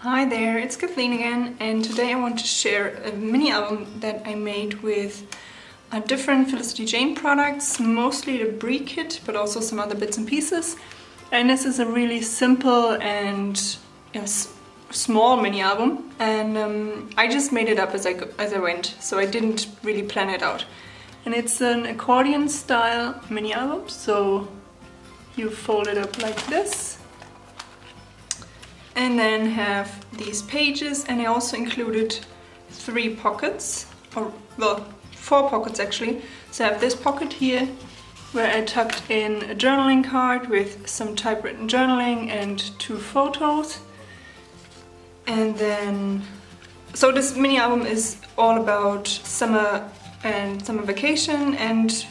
Hi there, it's Kathleen again, and today I want to share a mini album that I made with different Felicity Jane products, mostly the Brie kit, but also some other bits and pieces. And this is a really simple and small mini album, and I just made it up as I went, so I didn't really plan it out. And it's an accordion style mini album, so you fold it up like this. And then have these pages, and I also included 3 pockets, or well, 4 pockets actually. So I have this pocket here where I tucked in a journaling card with some typewritten journaling and 2 photos. And then, so this mini album is all about summer and summer vacation, and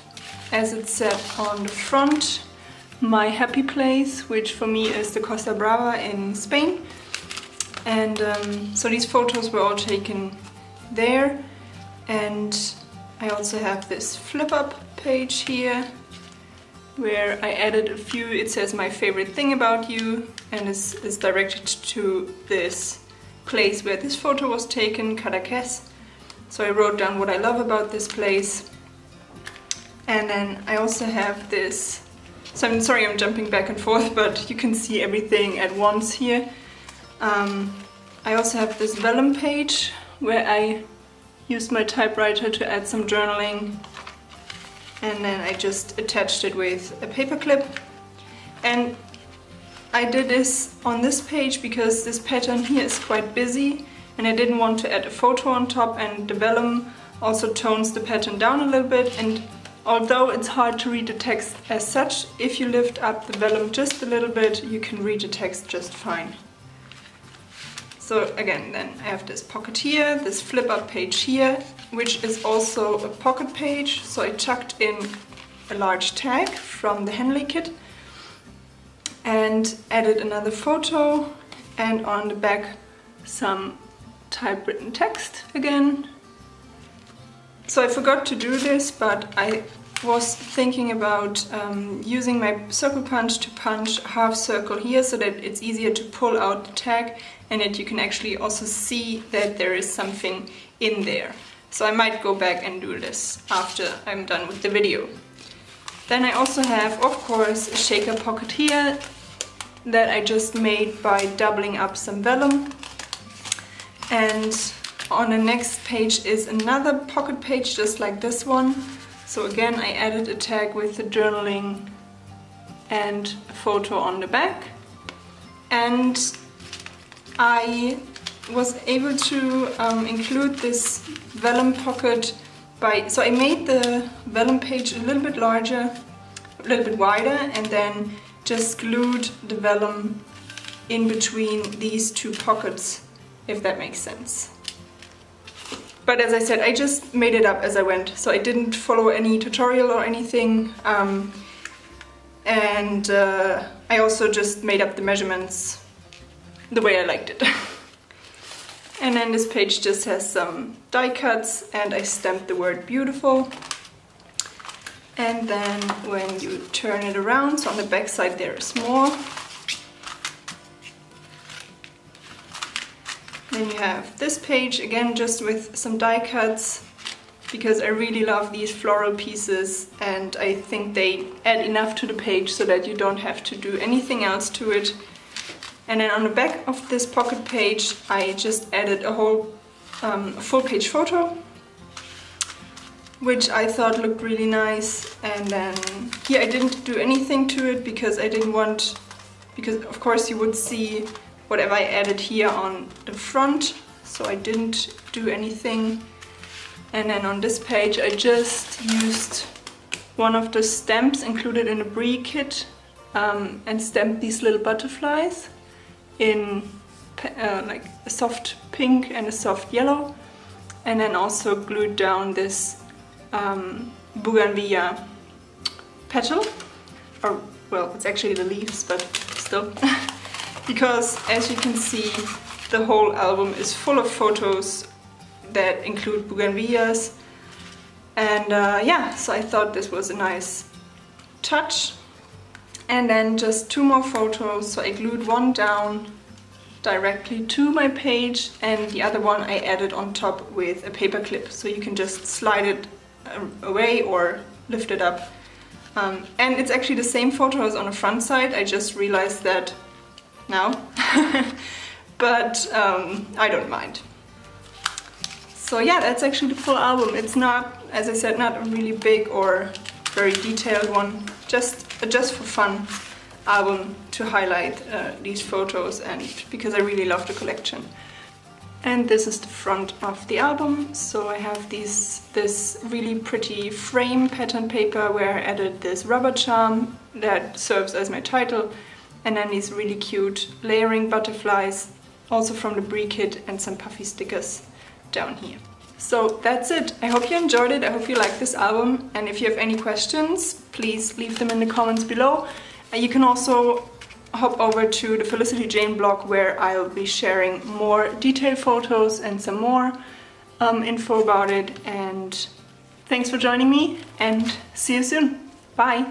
as it said on the front, my happy place, which for me is the Costa Brava in Spain. And so these photos were all taken there. And I also have this flip up page here where I added a few. It says my favorite thing about you, and is directed to this place where this photo was taken, Cadaqués. So I wrote down what I love about this place. And then I also have this. So I'm sorry I'm jumping back and forth, but you can see everything at once here. I also have this vellum page where I used my typewriter to add some journaling, and then I just attached it with a paper clip. And I did this on this page because this pattern here is quite busy and I didn't want to add a photo on top, and the vellum also tones the pattern down a little bit. And although it's hard to read the text as such, if you lift up the vellum just a little bit, you can read the text just fine. So again, then I have this pocket here, this flip up page here, which is also a pocket page. So I chucked in a large tag from the Henley kit and added another photo, and on the back some typewritten text again. So I forgot to do this, but I was thinking about using my circle punch to punch a half circle here so that it's easier to pull out the tag and that you can actually also see that there is something in there. So I might go back and do this after I'm done with the video. Then I also have, of course, a shaker pocket here that I just made by doubling up some vellum. And on the next page is another pocket page just like this one. So again, I added a tag with the journaling and a photo on the back. And I was able to include this vellum pocket so I made the vellum page a little bit larger, a little bit wider, and then just glued the vellum in between these 2 pockets, if that makes sense. But as I said, I just made it up as I went, so I didn't follow any tutorial or anything. I also just made up the measurements the way I liked it. And then this page just has some die cuts, and I stamped the word beautiful. And then when you turn it around, so on the back side there is more. Then you have this page, again just with some die cuts, because I really love these floral pieces and I think they add enough to the page so that you don't have to do anything else to it. And then on the back of this pocket page I just added a whole full page photo, which I thought looked really nice. And then here I didn't do anything to it because I didn't want, because of course you would see whatever I added here on the front, so I didn't do anything. And then on this page I just used one of the stamps included in the Brie kit and stamped these little butterflies in like a soft pink and a soft yellow, and then also glued down this bougainvillea petal, or well, it's actually the leaves, but still. Because as you can see, the whole album is full of photos that include bougainvilleas. And yeah, so I thought this was a nice touch. And then just 2 more photos, so I glued one down directly to my page, and the other one I added on top with a paper clip, so you can just slide it away or lift it up. And it's actually the same photo as on the front side. I just realized that now, but I don't mind. So yeah, that's actually the full album. It's not, as I said, not a really big or very detailed one, just for fun album to highlight these photos, and because I really love the collection. And this is the front of the album. So I have this really pretty frame pattern paper where I added this rubber charm that serves as my title, and then these really cute layering butterflies, also from the Brie kit, and some puffy stickers down here. So that's it. I hope you enjoyed it. I hope you like this album, and if you have any questions, please leave them in the comments below. You can also hop over to the Felicity Jane blog, where I'll be sharing more detailed photos and some more info about it. And thanks for joining me, and see you soon. Bye!